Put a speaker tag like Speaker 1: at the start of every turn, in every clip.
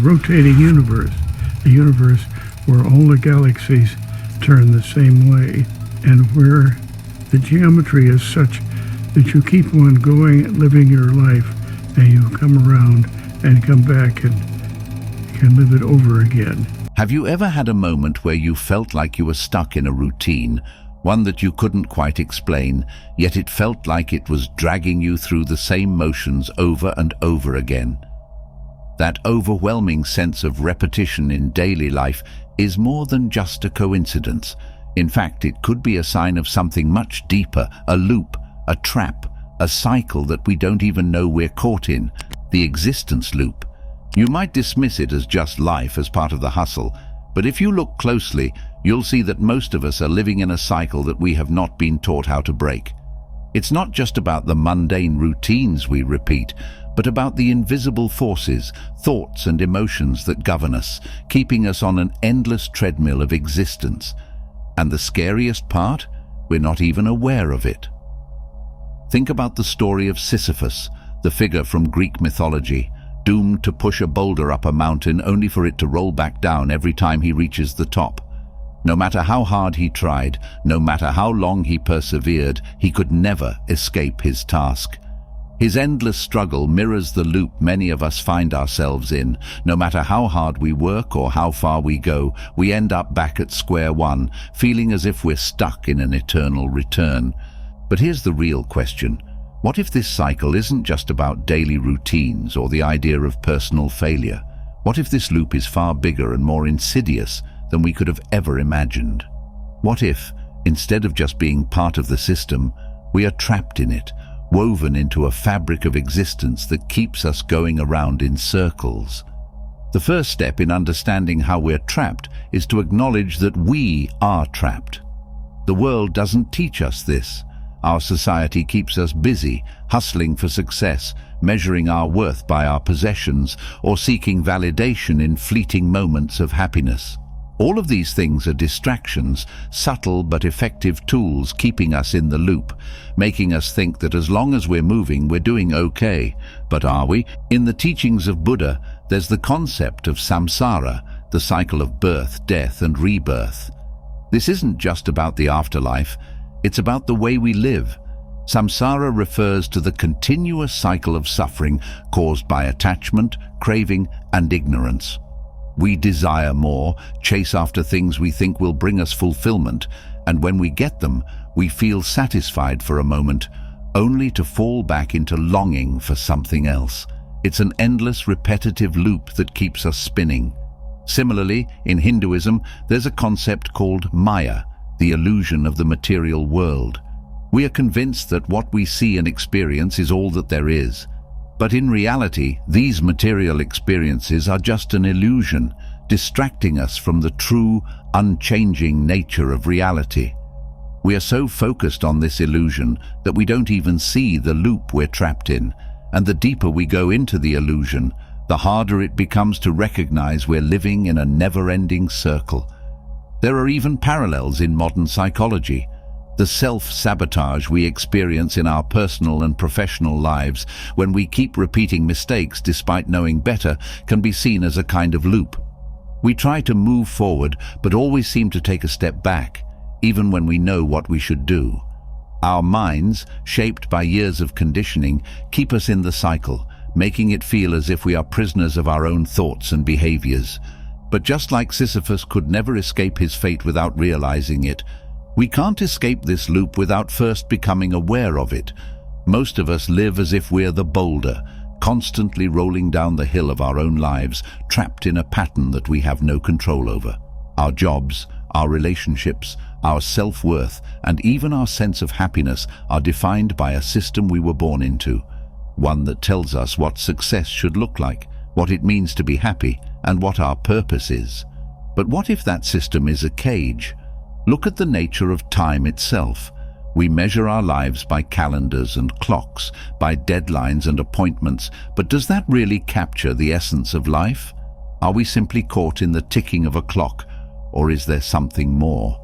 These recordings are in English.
Speaker 1: rotating universe, a universe where all the galaxies turn the same way, and where the geometry is such that you keep on going, living your life, and you come around and come back and can live it over again.
Speaker 2: Have you ever had a moment where you felt like you were stuck in a routine, one that you couldn't quite explain, yet it felt like it was dragging you through the same motions over and over again? That overwhelming sense of repetition in daily life is more than just a coincidence. In fact, it could be a sign of something much deeper, a loop, a trap, a cycle that we don't even know we're caught in, the existence loop. You might dismiss it as just life, as part of the hustle, but if you look closely, you'll see that most of us are living in a cycle that we have not been taught how to break. It's not just about the mundane routines we repeat, but about the invisible forces, thoughts and emotions that govern us, keeping us on an endless treadmill of existence. And the scariest part? We're not even aware of it. Think about the story of Sisyphus, the figure from Greek mythology, doomed to push a boulder up a mountain only for it to roll back down every time he reaches the top. No matter how hard he tried, no matter how long he persevered, he could never escape his task. His endless struggle mirrors the loop many of us find ourselves in. No matter how hard we work or how far we go, we end up back at square one, feeling as if we're stuck in an eternal return. But here's the real question. What if this cycle isn't just about daily routines or the idea of personal failure? What if this loop is far bigger and more insidious than we could have ever imagined? What if, instead of just being part of the system, we are trapped in it, woven into a fabric of existence that keeps us going around in circles? The first step in understanding how we're trapped is to acknowledge that we are trapped. The world doesn't teach us this. Our society keeps us busy, hustling for success, measuring our worth by our possessions, or seeking validation in fleeting moments of happiness. All of these things are distractions, subtle but effective tools keeping us in the loop, making us think that as long as we're moving, we're doing okay. But are we? In the teachings of Buddha, there's the concept of samsara, the cycle of birth, death, and rebirth. This isn't just about the afterlife. It's about the way we live. Samsara refers to the continuous cycle of suffering caused by attachment, craving, and ignorance. We desire more, chase after things we think will bring us fulfillment, and when we get them, we feel satisfied for a moment, only to fall back into longing for something else. It's an endless, repetitive loop that keeps us spinning. Similarly, in Hinduism, there's a concept called Maya, the illusion of the material world. We are convinced that what we see and experience is all that there is. But in reality, these material experiences are just an illusion, distracting us from the true, unchanging nature of reality. We are so focused on this illusion that we don't even see the loop we're trapped in, and the deeper we go into the illusion, the harder it becomes to recognize we're living in a never-ending circle. There are even parallels in modern psychology. The self-sabotage we experience in our personal and professional lives when we keep repeating mistakes despite knowing better can be seen as a kind of loop. We try to move forward but always seem to take a step back, even when we know what we should do. Our minds, shaped by years of conditioning, keep us in the cycle, making it feel as if we are prisoners of our own thoughts and behaviors. But just like Sisyphus could never escape his fate without realizing it, we can't escape this loop without first becoming aware of it. Most of us live as if we're the boulder, constantly rolling down the hill of our own lives, trapped in a pattern that we have no control over. Our jobs, our relationships, our self-worth, and even our sense of happiness are defined by a system we were born into, one that tells us what success should look like, what it means to be happy, and what our purpose is. But what if that system is a cage? Look at the nature of time itself. We measure our lives by calendars and clocks, by deadlines and appointments, but does that really capture the essence of life? Are we simply caught in the ticking of a clock, or is there something more?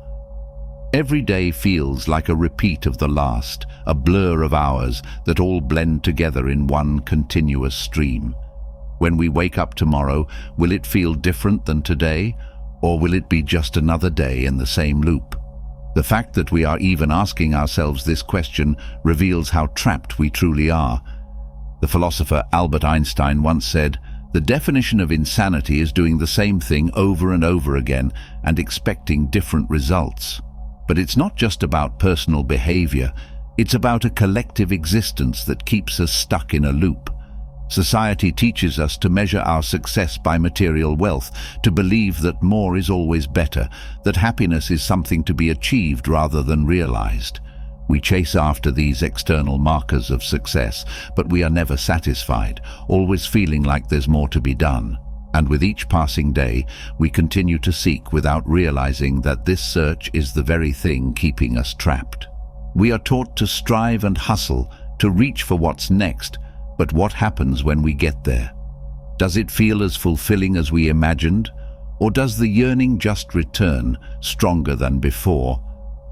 Speaker 2: Every day feels like a repeat of the last, a blur of hours that all blend together in one continuous stream. When we wake up tomorrow, will it feel different than today, or will it be just another day in the same loop? The fact that we are even asking ourselves this question reveals how trapped we truly are. The philosopher Albert Einstein once said, "The definition of insanity is doing the same thing over and over again and expecting different results." But it's not just about personal behavior, it's about a collective existence that keeps us stuck in a loop. Society teaches us to measure our success by material wealth, to believe that more is always better, that happiness is something to be achieved rather than realized. We chase after these external markers of success, but we are never satisfied, always feeling like there's more to be done. And with each passing day, we continue to seek without realizing that this search is the very thing keeping us trapped. We are taught to strive and hustle, to reach for what's next, but what happens when we get there? Does it feel as fulfilling as we imagined? Or does the yearning just return, stronger than before?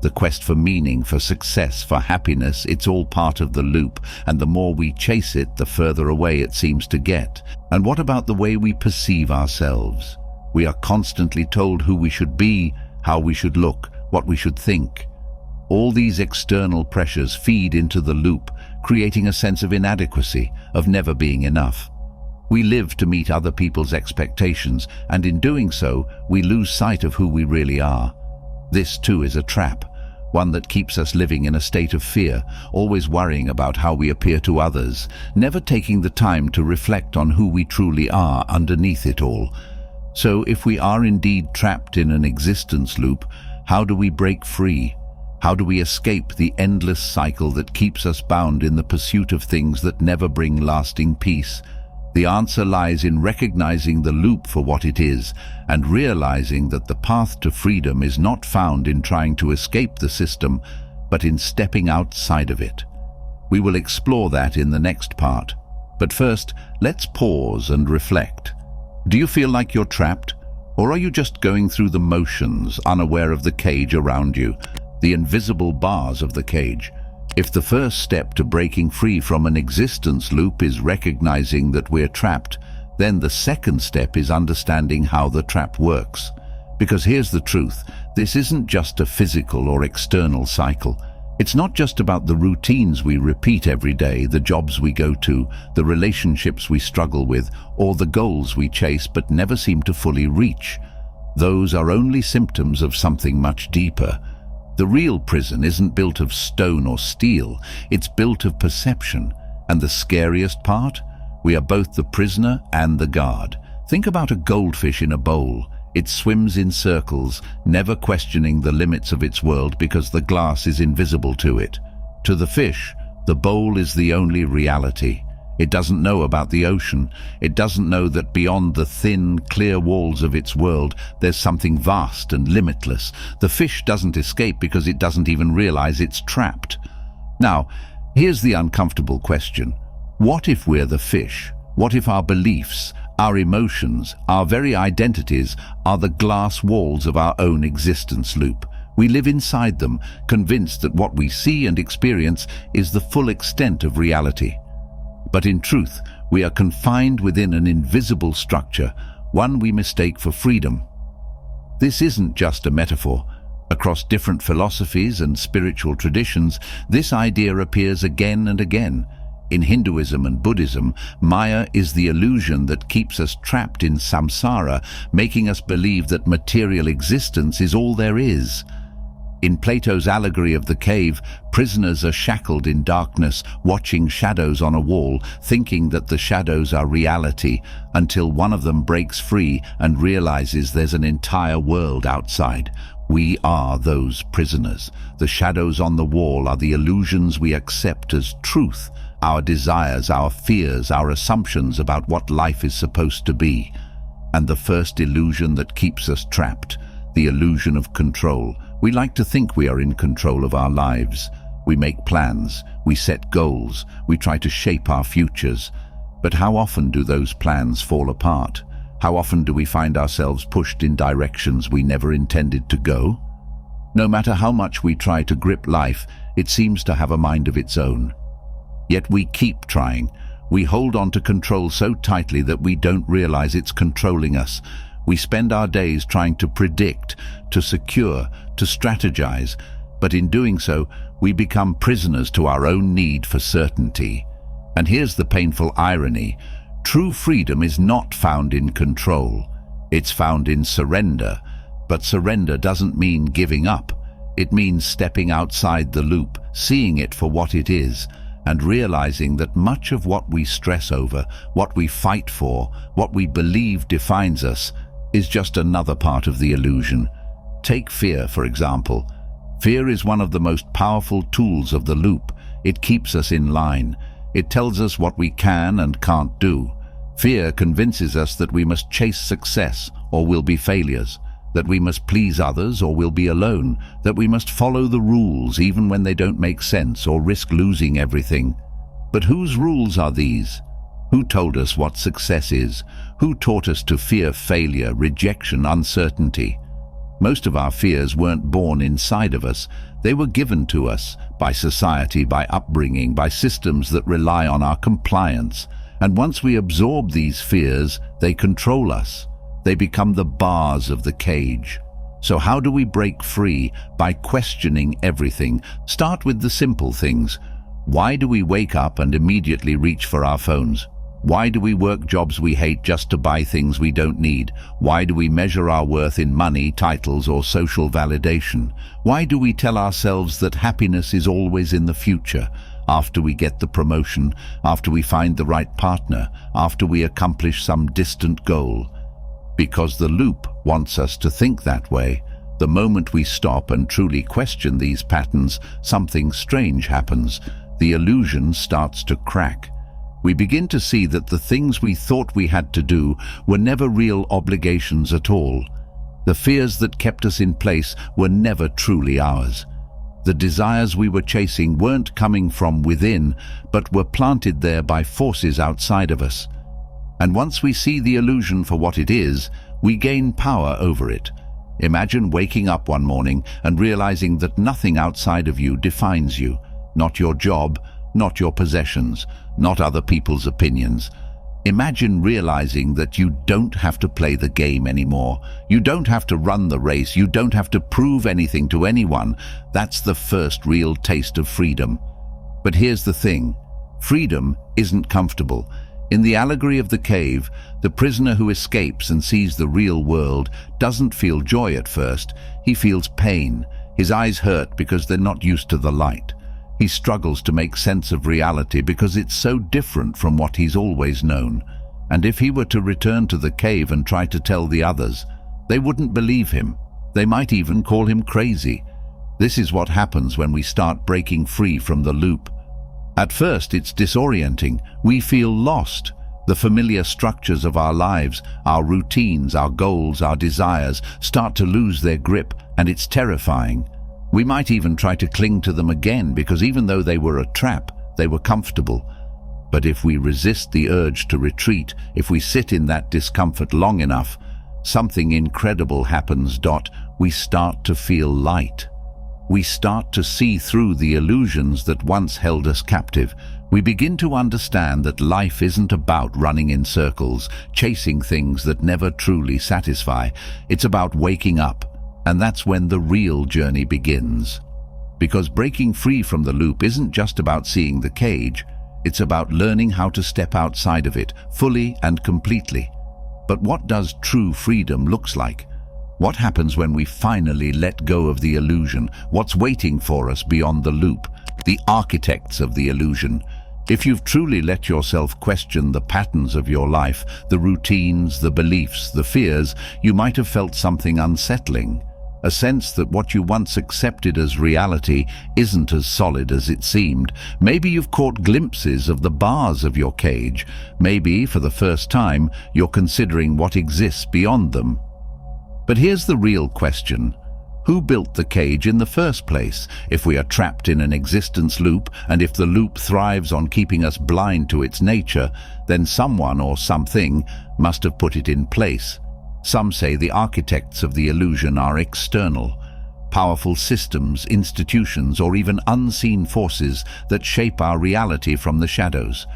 Speaker 2: The quest for meaning, for success, for happiness, it's all part of the loop, and the more we chase it, the further away it seems to get. And what about the way we perceive ourselves? We are constantly told who we should be, how we should look, what we should think. All these external pressures feed into the loop, creating a sense of inadequacy, of never being enough. We live to meet other people's expectations, and in doing so, we lose sight of who we really are. This too is a trap, one that keeps us living in a state of fear, always worrying about how we appear to others, never taking the time to reflect on who we truly are underneath it all. So if we are indeed trapped in an existence loop, how do we break free? How do we escape the endless cycle that keeps us bound in the pursuit of things that never bring lasting peace? The answer lies in recognizing the loop for what it is and realizing that the path to freedom is not found in trying to escape the system, but in stepping outside of it. We will explore that in the next part. But first, let's pause and reflect. Do you feel like you're trapped? Or are you just going through the motions, unaware of the cage around you? The invisible bars of the cage. If the first step to breaking free from an existence loop is recognizing that we're trapped, then the second step is understanding how the trap works. Because here's the truth, this isn't just a physical or external cycle. It's not just about the routines we repeat every day, the jobs we go to, the relationships we struggle with, or the goals we chase but never seem to fully reach. Those are only symptoms of something much deeper. The real prison isn't built of stone or steel, it's built of perception. And the scariest part? We are both the prisoner and the guard. Think about a goldfish in a bowl. It swims in circles, never questioning the limits of its world because the glass is invisible to it. To the fish, the bowl is the only reality. It doesn't know about the ocean. It doesn't know that beyond the thin, clear walls of its world, there's something vast and limitless. The fish doesn't escape because it doesn't even realize it's trapped. Now, here's the uncomfortable question. What if we're the fish? What if our beliefs, our emotions, our very identities are the glass walls of our own existence loop? We live inside them, convinced that what we see and experience is the full extent of reality. But in truth, we are confined within an invisible structure, one we mistake for freedom. This isn't just a metaphor. Across different philosophies and spiritual traditions, this idea appears again and again. In Hinduism and Buddhism, Maya is the illusion that keeps us trapped in samsara, making us believe that material existence is all there is. In Plato's allegory of the cave, prisoners are shackled in darkness, watching shadows on a wall, thinking that the shadows are reality, until one of them breaks free and realizes there's an entire world outside. We are those prisoners. The shadows on the wall are the illusions we accept as truth, our desires, our fears, our assumptions about what life is supposed to be. And the first illusion that keeps us trapped, the illusion of control. We like to think we are in control of our lives. We make plans, we set goals, we try to shape our futures. But how often do those plans fall apart? How often do we find ourselves pushed in directions we never intended to go? No matter how much we try to grip life, it seems to have a mind of its own. Yet we keep trying. We hold on to control so tightly that we don't realize it's controlling us. We spend our days trying to predict, to secure, to strategize, but in doing so, we become prisoners to our own need for certainty. And here's the painful irony. True freedom is not found in control. It's found in surrender. But surrender doesn't mean giving up. It means stepping outside the loop, seeing it for what it is, and realizing that much of what we stress over, what we fight for, what we believe defines us, is just another part of the illusion. Take fear, for example. Fear is one of the most powerful tools of the loop. It keeps us in line. It tells us what we can and can't do. Fear convinces us that we must chase success or we'll be failures, that we must please others or we'll be alone, that we must follow the rules even when they don't make sense or risk losing everything. But whose rules are these? Who told us what success is? Who taught us to fear failure, rejection, uncertainty? Most of our fears weren't born inside of us. They were given to us by society, by upbringing, by systems that rely on our compliance. And once we absorb these fears, they control us. They become the bars of the cage. So how do we break free? By questioning everything. Start with the simple things. Why do we wake up and immediately reach for our phones? Why do we work jobs we hate just to buy things we don't need? Why do we measure our worth in money, titles, or social validation? Why do we tell ourselves that happiness is always in the future, after we get the promotion, after we find the right partner, after we accomplish some distant goal? Because the loop wants us to think that way. The moment we stop and truly question these patterns, something strange happens. The illusion starts to crack. We begin to see that the things we thought we had to do were never real obligations at all. The fears that kept us in place were never truly ours. The desires we were chasing weren't coming from within, but were planted there by forces outside of us. And once we see the illusion for what it is, we gain power over it. Imagine waking up one morning and realizing that nothing outside of you defines you. Not your job, not your possessions, not other people's opinions. Imagine realizing that you don't have to play the game anymore. You don't have to run the race. You don't have to prove anything to anyone. That's the first real taste of freedom. But here's the thing. Freedom isn't comfortable. In the allegory of the cave, the prisoner who escapes and sees the real world doesn't feel joy at first. He feels pain. His eyes hurt because they're not used to the light. He struggles to make sense of reality because it's so different from what he's always known. And if he were to return to the cave and try to tell the others, they wouldn't believe him. They might even call him crazy. This is what happens when we start breaking free from the loop. At first, it's disorienting. We feel lost. The familiar structures of our lives, our routines, our goals, our desires start to lose their grip, and it's terrifying. We might even try to cling to them again because even though they were a trap, they were comfortable. But if we resist the urge to retreat, if we sit in that discomfort long enough, something incredible happens. We start to feel light. We start to see through the illusions that once held us captive. We begin to understand that life isn't about running in circles, chasing things that never truly satisfy. It's about waking up. And that's when the real journey begins. Because breaking free from the loop isn't just about seeing the cage, it's about learning how to step outside of it, fully and completely. But what does true freedom look like? What happens when we finally let go of the illusion? What's waiting for us beyond the loop? The architects of the illusion. If you've truly let yourself question the patterns of your life, the routines, the beliefs, the fears, you might have felt something unsettling. A sense that what you once accepted as reality isn't as solid as it seemed. Maybe you've caught glimpses of the bars of your cage. Maybe, for the first time, you're considering what exists beyond them. But here's the real question. Who built the cage in the first place? If we are trapped in an existence loop, and if the loop thrives on keeping us blind to its nature, then someone or something must have put it in place. Some say the architects of the illusion are external, powerful systems, institutions, or even unseen forces that shape our reality from the shadows.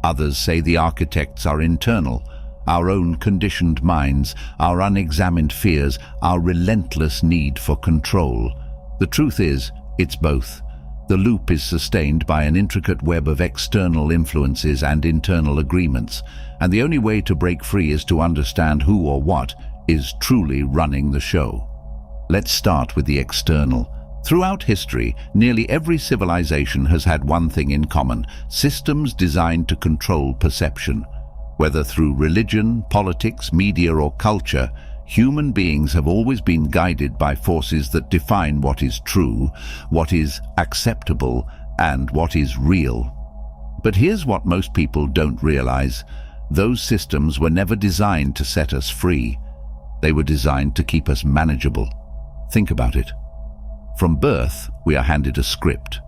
Speaker 2: Others say the architects are internal, our own conditioned minds, our unexamined fears, our relentless need for control. The truth is, it's both. The loop is sustained by an intricate web of external influences and internal agreements, and the only way to break free is to understand who or what is truly running the show. Let's start with the external. Throughout history, nearly every civilization has had one thing in common: systems designed to control perception. Whether through religion, politics, media, or culture, human beings have always been guided by forces that define what is true, what is acceptable, and what is real. But here's what most people don't realize: those systems were never designed to set us free. They were designed to keep us manageable. Think about it. From birth, we are handed a script.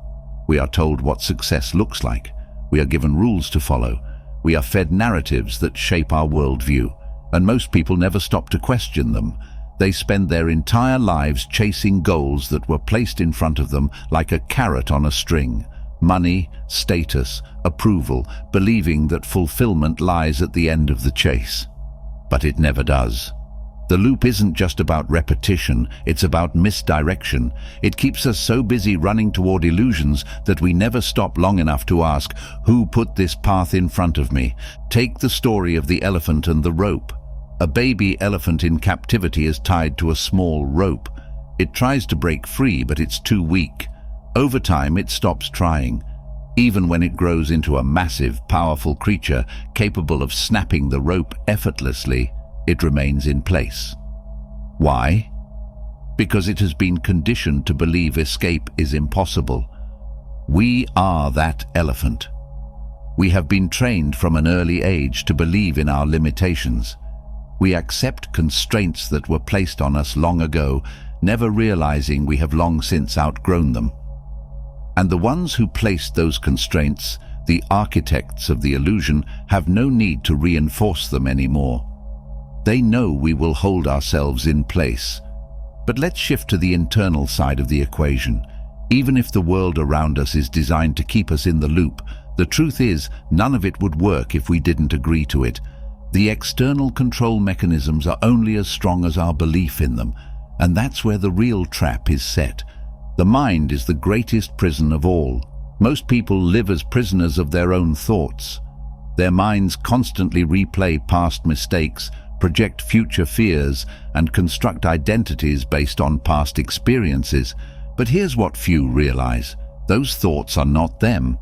Speaker 2: We are told what success looks like. We are given rules to follow. We are fed narratives that shape our worldview, and most people never stop to question them. They spend their entire lives chasing goals that were placed in front of them like a carrot on a string. Money, status, approval, believing that fulfillment lies at the end of the chase. But it never does. The loop isn't just about repetition, it's about misdirection. It keeps us so busy running toward illusions that we never stop long enough to ask, who put this path in front of me? Take the story of the elephant and the rope. A baby elephant in captivity is tied to a small rope. It tries to break free, but it's too weak. Over time, it stops trying. Even when it grows into a massive, powerful creature capable of snapping the rope effortlessly, it remains in place. Why? Because it has been conditioned to believe escape is impossible. We are that elephant. We have been trained from an early age to believe in our limitations. We accept constraints that were placed on us long ago, never realizing we have long since outgrown them. And the ones who placed those constraints, the architects of the illusion, have no need to reinforce them anymore. They know we will hold ourselves in place. But let's shift to the internal side of the equation. Even if the world around us is designed to keep us in the loop, the truth is, none of it would work if we didn't agree to it. The external control mechanisms are only as strong as our belief in them, and that's where the real trap is set. The mind is the greatest prison of all. Most people live as prisoners of their own thoughts. Their minds constantly replay past mistakes, project future fears, and construct identities based on past experiences. But here's what few realize: those thoughts are not them.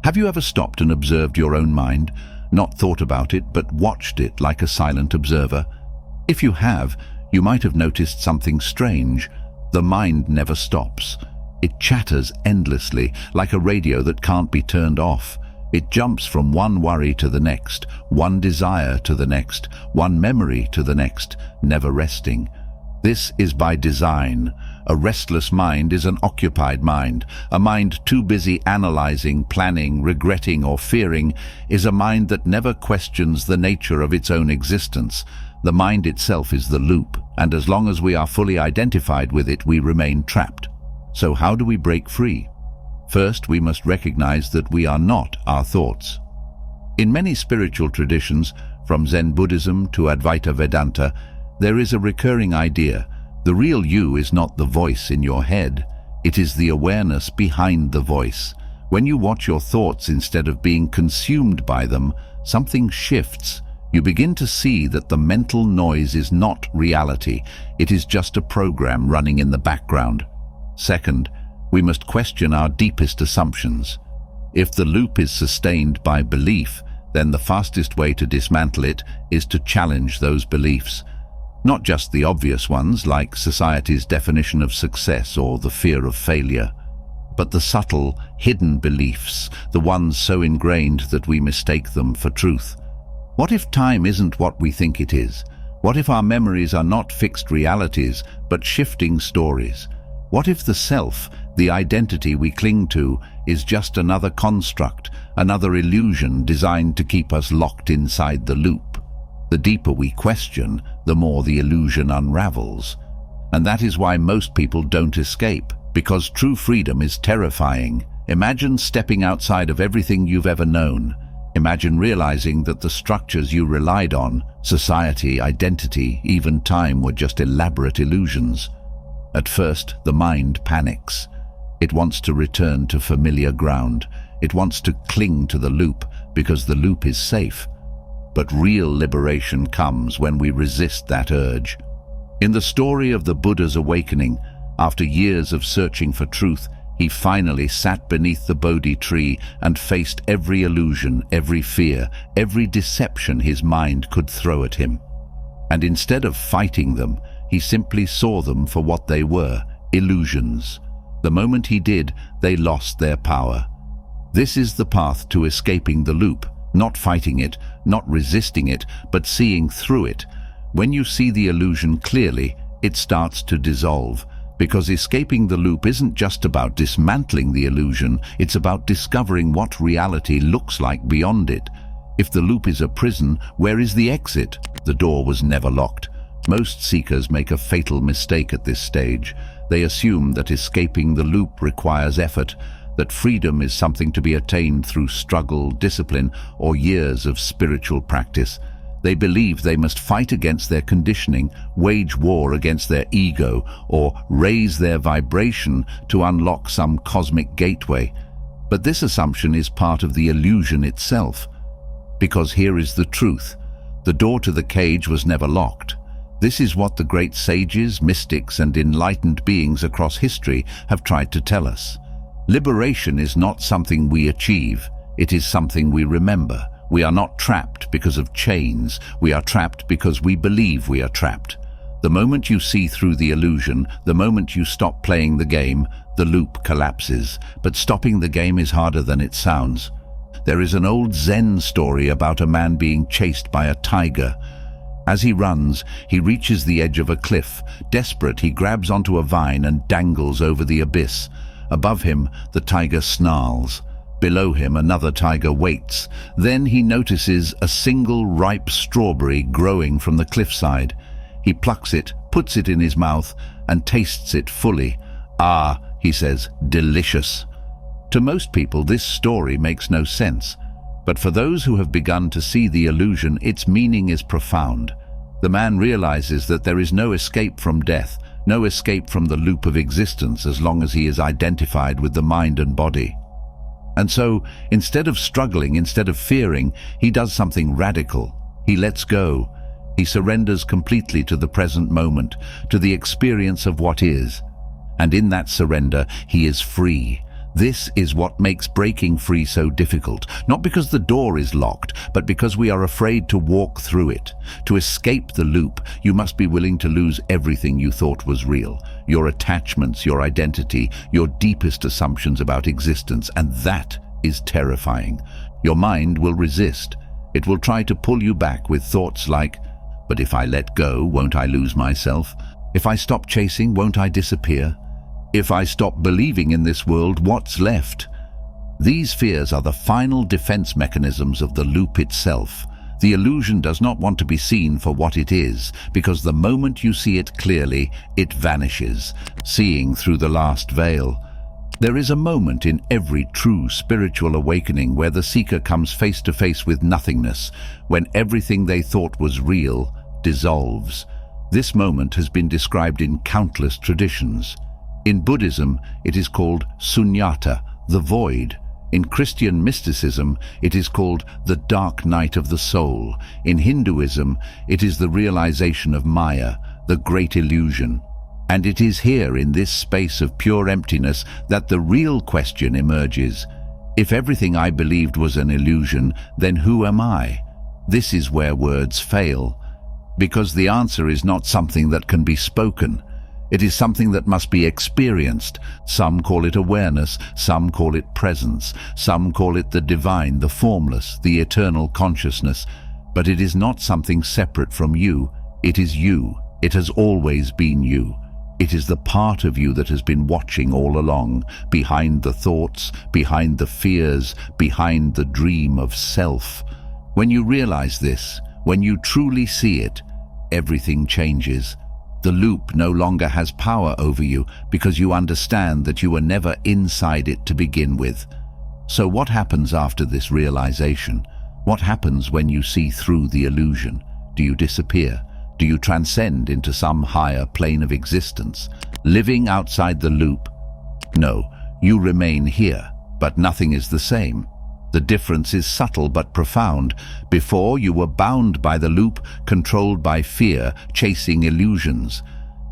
Speaker 2: Have you ever stopped and observed your own mind? Not thought about it, but watched it like a silent observer? If you have, you might have noticed something strange. The mind never stops. It chatters endlessly, like a radio that can't be turned off. It jumps from one worry to the next, one desire to the next, one memory to the next, never resting. This is by design. A restless mind is an occupied mind. A mind too busy analyzing, planning, regretting, or fearing is a mind that never questions the nature of its own existence. The mind itself is the loop, and as long as we are fully identified with it, we remain trapped. So how do we break free? First, we must recognize that we are not our thoughts. In many spiritual traditions, from Zen Buddhism to Advaita Vedanta, there is a recurring idea: the real you is not the voice in your head, it is the awareness behind the voice. When you watch your thoughts instead of being consumed by them, something shifts. You begin to see that the mental noise is not reality, it is just a program running in the background. Second, we must question our deepest assumptions. If the loop is sustained by belief, then the fastest way to dismantle it is to challenge those beliefs. Not just the obvious ones, like society's definition of success or the fear of failure, but the subtle, hidden beliefs, the ones so ingrained that we mistake them for truth. What if time isn't what we think it is? What if our memories are not fixed realities, but shifting stories? What if the self, the identity we cling to, is just another construct, another illusion designed to keep us locked inside the loop? The deeper we question, the more the illusion unravels. And that is why most people don't escape, because true freedom is terrifying. Imagine stepping outside of everything you've ever known. Imagine realizing that the structures you relied on, society, identity, even time, were just elaborate illusions. At first, the mind panics. It wants to return to familiar ground. It wants to cling to the loop because the loop is safe. But real liberation comes when we resist that urge. In the story of the Buddha's awakening, after years of searching for truth, he finally sat beneath the Bodhi tree and faced every illusion, every fear, every deception his mind could throw at him. And instead of fighting them, he simply saw them for what they were, illusions. The moment he did, they lost their power. This is the path to escaping the loop, not fighting it, not resisting it, but seeing through it. When you see the illusion clearly, it starts to dissolve. Because escaping the loop isn't just about dismantling the illusion, it's about discovering what reality looks like beyond it. If the loop is a prison, where is the exit? The door was never locked. Most seekers make a fatal mistake at this stage. They assume that escaping the loop requires effort, that freedom is something to be attained through struggle, discipline, or years of spiritual practice. They believe they must fight against their conditioning, wage war against their ego, or raise their vibration to unlock some cosmic gateway. But this assumption is part of the illusion itself. Because here is the truth. The door to the cage was never locked. This is what the great sages, mystics, and enlightened beings across history have tried to tell us. Liberation is not something we achieve. It is something we remember. We are not trapped because of chains. We are trapped because we believe we are trapped. The moment you see through the illusion, the moment you stop playing the game, the loop collapses. But stopping the game is harder than it sounds. There is an old Zen story about a man being chased by a tiger. As he runs, he reaches the edge of a cliff. Desperate, he grabs onto a vine and dangles over the abyss. Above him, the tiger snarls. Below him, another tiger waits. Then he notices a single ripe strawberry growing from the cliffside. He plucks it, puts it in his mouth, and tastes it fully. "Ah," he says, "delicious." To most people, this story makes no sense. But for those who have begun to see the illusion, its meaning is profound. The man realizes that there is no escape from death, no escape from the loop of existence as long as he is identified with the mind and body. And so, instead of struggling, instead of fearing, he does something radical. He lets go. He surrenders completely to the present moment, to the experience of what is. And in that surrender, he is free. This is what makes breaking free so difficult, not because the door is locked, but because we are afraid to walk through it. To escape the loop, you must be willing to lose everything you thought was real. Your attachments, your identity, your deepest assumptions about existence, and that is terrifying. Your mind will resist. It will try to pull you back with thoughts like, "But if I let go, won't I lose myself? If I stop chasing, won't I disappear? If I stop believing in this world, what's left?" These fears are the final defense mechanisms of the loop itself. The illusion does not want to be seen for what it is, because the moment you see it clearly, it vanishes, seeing through the last veil. There is a moment in every true spiritual awakening where the seeker comes face to face with nothingness, when everything they thought was real dissolves. This moment has been described in countless traditions. In Buddhism, it is called sunyata, the void. In Christian mysticism, it is called the dark night of the soul. In Hinduism, it is the realization of Maya, the great illusion. And it is here, in this space of pure emptiness, that the real question emerges. If everything I believed was an illusion, then who am I? This is where words fail. Because the answer is not something that can be spoken. It is something that must be experienced. Some call it awareness, some call it presence, some call it the divine, the formless, the eternal consciousness. But it is not something separate from you. It is you. It has always been you. It is the part of you that has been watching all along, behind the thoughts, behind the fears, behind the dream of self. When you realize this, when you truly see it, everything changes. The loop no longer has power over you because you understand that you were never inside it to begin with. So what happens after this realization? What happens when you see through the illusion? Do you disappear? Do you transcend into some higher plane of existence, living outside the loop? No, you remain here, but nothing is the same. The difference is subtle but profound. Before, you were bound by the loop, controlled by fear, chasing illusions.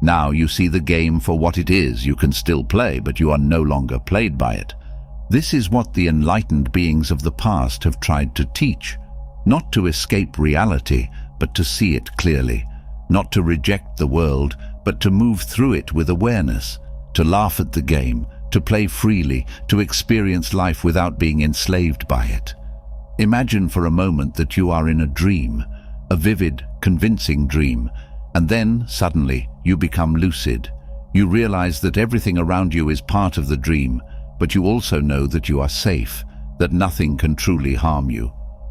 Speaker 2: Now you see the game for what it is. You can still play, but you are no longer played by it. This is what the enlightened beings of the past have tried to teach. Not to escape reality, but to see it clearly. Not to reject the world, but to move through it with awareness. To laugh at the game, to play freely, to experience life without being enslaved by it. Imagine for a moment that you are in a dream, a vivid, convincing dream, and then, suddenly, you become lucid. You realize that everything around you is part of the dream, but you also know that you are safe, that nothing can truly harm you.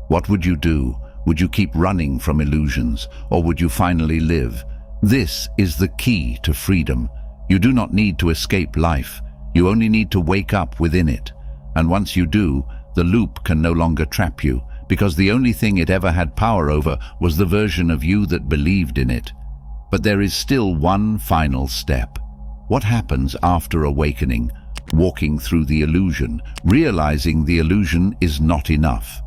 Speaker 2: What would you do? Would you keep running from illusions, or would you finally live? This is the key to freedom. You do not need to escape life. You only need to wake up within it. And once you do, the loop can no longer trap you, because the only thing it ever had power over was the version of you that believed in it. But there is still one final step. What happens after awakening? Walking through the illusion, realizing the illusion is not enough.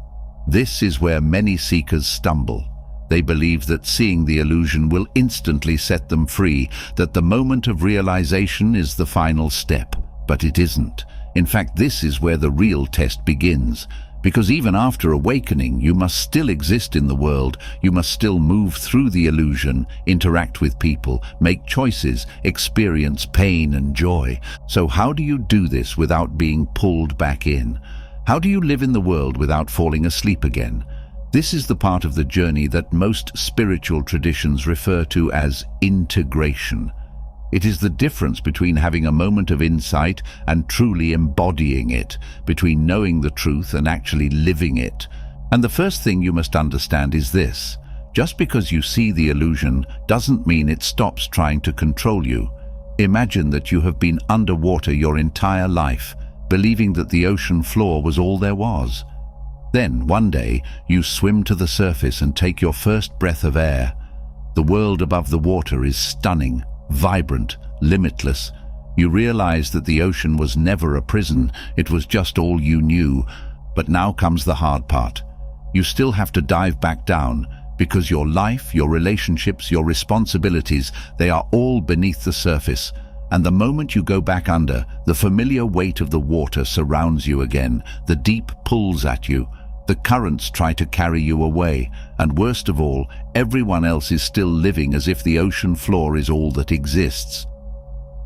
Speaker 2: This is where many seekers stumble. They believe that seeing the illusion will instantly set them free, that the moment of realization is the final step. But it isn't. In fact, this is where the real test begins. Because even after awakening, you must still exist in the world. You must still move through the illusion, interact with people, make choices, experience pain and joy. So how do you do this without being pulled back in? How do you live in the world without falling asleep again? This is the part of the journey that most spiritual traditions refer to as integration. It is the difference between having a moment of insight and truly embodying it, between knowing the truth and actually living it. And the first thing you must understand is this: just because you see the illusion doesn't mean it stops trying to control you. Imagine that you have been underwater your entire life, believing that the ocean floor was all there was. Then, one day, you swim to the surface and take your first breath of air. The world above the water is stunning, vibrant, limitless. You realize that the ocean was never a prison, it was just all you knew. But now comes the hard part. You still have to dive back down, because your life, your relationships, your responsibilities, they are all beneath the surface. And the moment you go back under, the familiar weight of the water surrounds you again. The deep pulls at you. The currents try to carry you away, and worst of all, everyone else is still living as if the ocean floor is all that exists.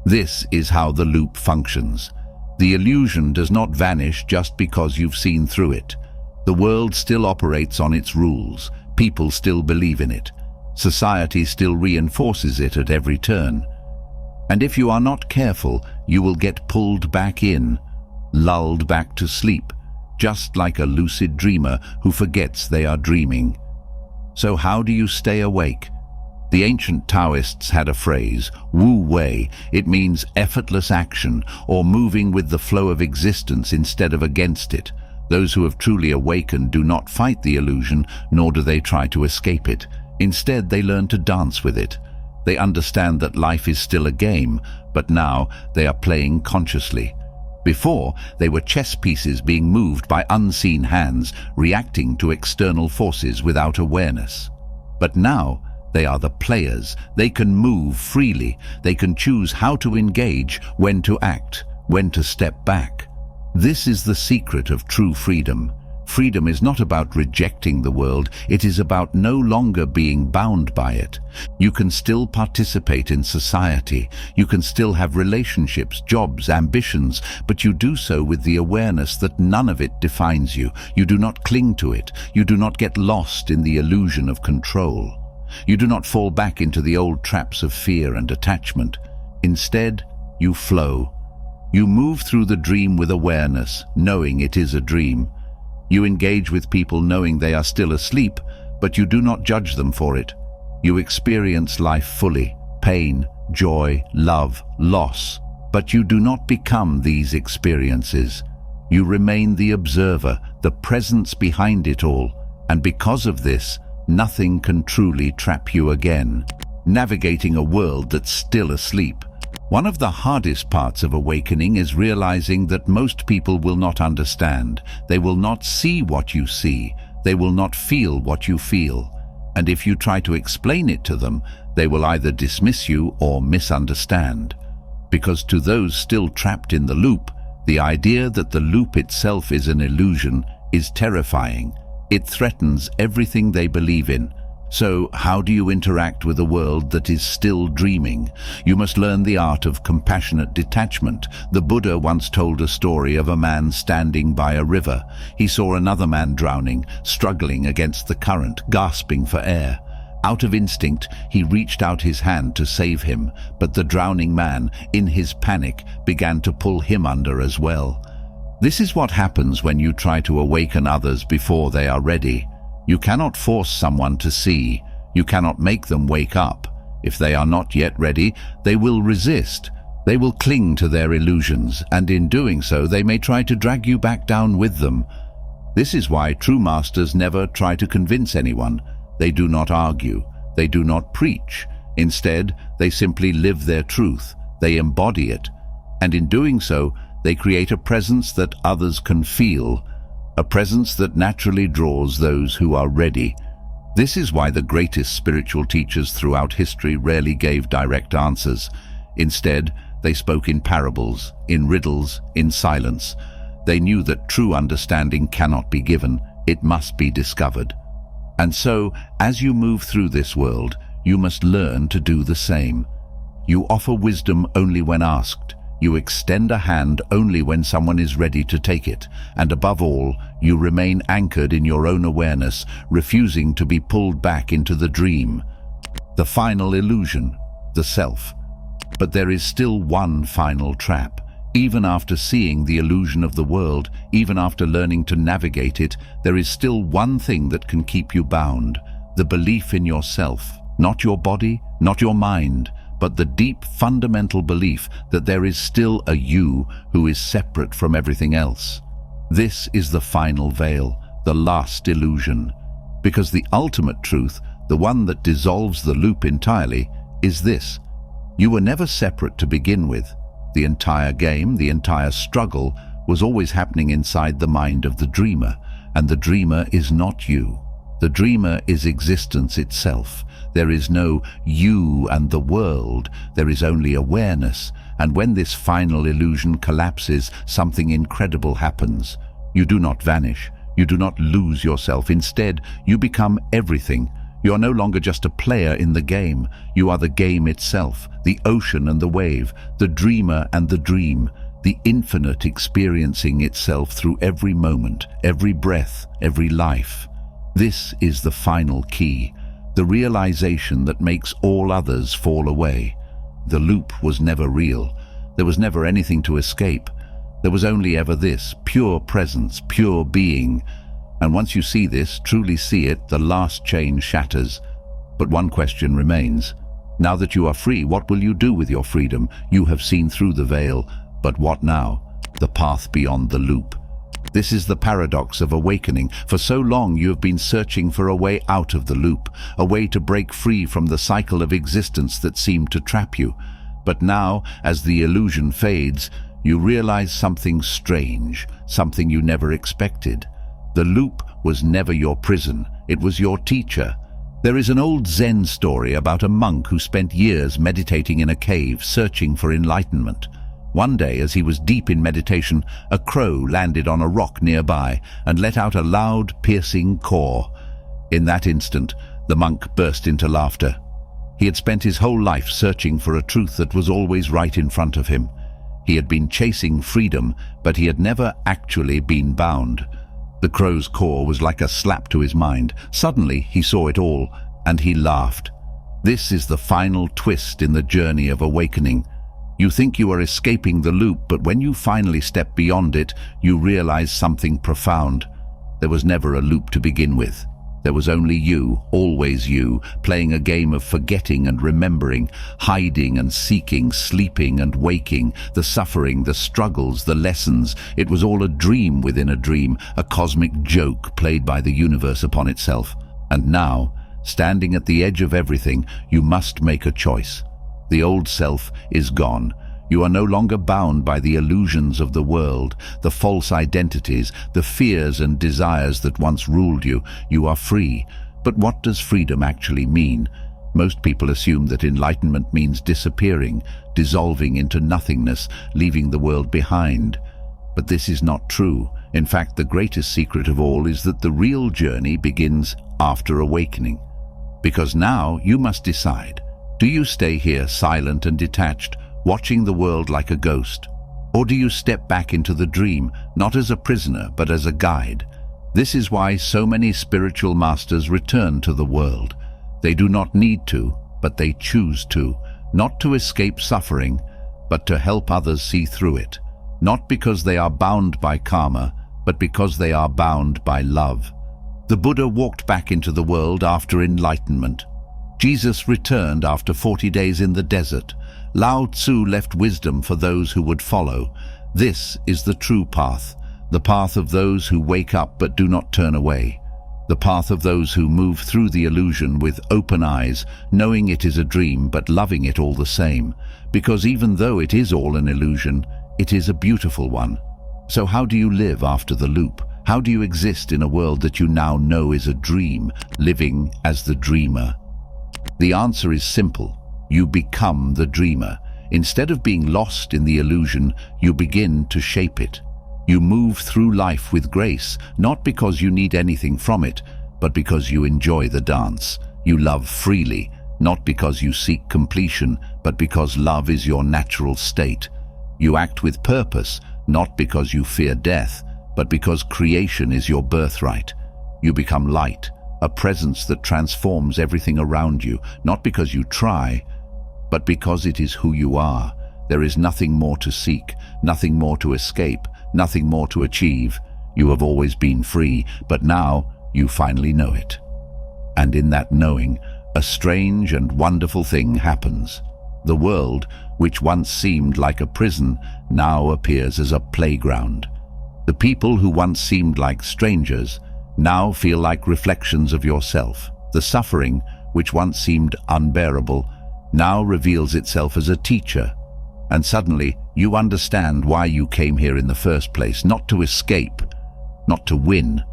Speaker 2: This is how the loop functions. The illusion does not vanish just because you've seen through it. The world still operates on its rules. People still believe in it. Society still reinforces it at every turn. And if you are not careful, you will get pulled back in, lulled back to sleep, just like a lucid dreamer who forgets they are dreaming. So how do you stay awake? The ancient Taoists had a phrase, Wu Wei. It means effortless action, or moving with the flow of existence instead of against it. Those who have truly awakened do not fight the illusion, nor do they try to escape it. Instead, they learn to dance with it. They understand that life is still a game, but now they are playing consciously. Before, they were chess pieces being moved by unseen hands, reacting to external forces without awareness. But now, they are the players. They can move freely. They can choose how to engage, when to act, when to step back. This is the secret of true freedom. Freedom is not about rejecting the world, it is about no longer being bound by it. You can still participate in society, you can still have relationships, jobs, ambitions, but you do so with the awareness that none of it defines you. You do not cling to it, you do not get lost in the illusion of control. You do not fall back into the old traps of fear and attachment. Instead, you flow. You move through the dream with awareness, knowing it is a dream. You engage with people knowing they are still asleep, but you do not judge them for it. You experience life fully, pain, joy, love, loss, but you do not become these experiences. You remain the observer, the presence behind it all, And because of this, nothing can truly trap you again. Navigating a world that's still asleep. One of the hardest parts of awakening is realizing that most people will not understand. They will not see what you see. They will not feel what you feel. And if you try to explain it to them, they will either dismiss you or misunderstand. Because to those still trapped in the loop, the idea that the loop itself is an illusion is terrifying. It threatens everything they believe in. So, how do you interact with a world that is still dreaming? You must learn the art of compassionate detachment. The Buddha once told a story of a man standing by a river. He saw another man drowning, struggling against the current, gasping for air. Out of instinct, he reached out his hand to save him, but the drowning man, in his panic, began to pull him under as well. This is what happens when you try to awaken others before they are ready. You cannot force someone to see. You cannot make them wake up. If they are not yet ready, they will resist. They will cling to their illusions, and in doing so, they may try to drag you back down with them. This is why true masters never try to convince anyone. They do not argue. They do not preach. Instead, they simply live their truth. They embody it. And in doing so, they create a presence that others can feel. A presence that naturally draws those who are ready. This is why the greatest spiritual teachers throughout history rarely gave direct answers. Instead, they spoke in parables, in riddles, in silence. They knew that true understanding cannot be given, it must be discovered. And so, as you move through this world, you must learn to do the same. You offer wisdom only when asked. You extend a hand only when someone is ready to take it, and above all, you remain anchored in your own awareness, refusing to be pulled back into the dream, the final illusion, the self. But there is still one final trap. Even after seeing the illusion of the world, even after learning to navigate it, there is still one thing that can keep you bound: the belief in yourself, not your body, not your mind, but the deep fundamental belief that there is still a you who is separate from everything else. This is the final veil, the last illusion. Because the ultimate truth, the one that dissolves the loop entirely, is this: you were never separate to begin with. The entire game, the entire struggle, was always happening inside the mind of the dreamer, and the dreamer is not you. The dreamer is existence itself. There is no you and the world, there is only awareness, and when this final illusion collapses, something incredible happens. You do not vanish, you do not lose yourself. Instead, you become everything. You are no longer just a player in the game. You are the game itself, the ocean and the wave, the dreamer and the dream, the infinite experiencing itself through every moment, every breath, every life. This is the final key, the realization that makes all others fall away. The loop was never real. There was never anything to escape. There was only ever this, pure presence, pure being. And once you see this, truly see it, the last chain shatters. But one question remains. Now that you are free, what will you do with your freedom? You have seen through the veil, but what now? The path beyond the loop. This is the paradox of awakening. For so long you have been searching for a way out of the loop, a way to break free from the cycle of existence that seemed to trap you. But now, as the illusion fades, you realize something strange, something you never expected. The loop was never your prison, it was your teacher. There is an old Zen story about a monk who spent years meditating in a cave, searching for enlightenment. One day, as he was deep in meditation, a crow landed on a rock nearby and let out a loud, piercing caw. In that instant, the monk burst into laughter. He had spent his whole life searching for a truth that was always right in front of him. He had been chasing freedom, but he had never actually been bound. The crow's caw was like a slap to his mind. Suddenly, he saw it all, and he laughed. This is the final twist in the journey of awakening. You think you are escaping the loop, but when you finally step beyond it, you realize something profound. There was never a loop to begin with. There was only you, always you, playing a game of forgetting and remembering, hiding and seeking, sleeping and waking, the suffering, the struggles, the lessons. It was all a dream within a dream, a cosmic joke played by the universe upon itself. And now, standing at the edge of everything, you must make a choice. The old self is gone. You are no longer bound by the illusions of the world, the false identities, the fears and desires that once ruled you. You are free. But what does freedom actually mean? Most people assume that enlightenment means disappearing, dissolving into nothingness, leaving the world behind. But this is not true. In fact, the greatest secret of all is that the real journey begins after awakening. Because now you must decide. Do you stay here silent and detached, watching the world like a ghost? Or do you step back into the dream, not as a prisoner, but as a guide? This is why so many spiritual masters return to the world. They do not need to, but they choose to, not to escape suffering, but to help others see through it. Not because they are bound by karma, but because they are bound by love. The Buddha walked back into the world after enlightenment. Jesus returned after 40 days in the desert. Lao Tzu left wisdom for those who would follow. This is the true path, the path of those who wake up but do not turn away, the path of those who move through the illusion with open eyes, knowing it is a dream but loving it all the same, because even though it is all an illusion, it is a beautiful one. So how do you live after the loop? How do you exist in a world that you now know is a dream, living as the dreamer? The answer is simple. You become the dreamer. Instead of being lost in the illusion, you begin to shape it. You move through life with grace, not because you need anything from it, but because you enjoy the dance. You love freely, not because you seek completion, but because love is your natural state. You act with purpose, not because you fear death, but because creation is your birthright. You become light, a presence that transforms everything around you, not because you try, but because it is who you are. There is nothing more to seek, nothing more to escape, nothing more to achieve. You have always been free, but now you finally know it. And in that knowing, a strange and wonderful thing happens. The world, which once seemed like a prison, now appears as a playground. The people who once seemed like strangers now feel like reflections of yourself. The suffering, which once seemed unbearable, now reveals itself as a teacher. And suddenly you understand why you came here in the first place, not to escape, not to win,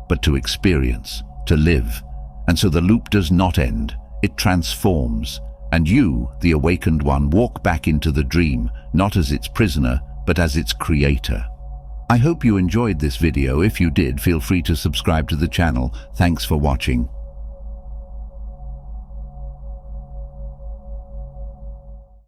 Speaker 2: but to experience, to live. And so the loop does not end, it transforms. And you, the awakened one, walk back into the dream, not as its prisoner, but as its creator. I hope you enjoyed this video. If you did, feel free to subscribe to the channel. Thanks for watching.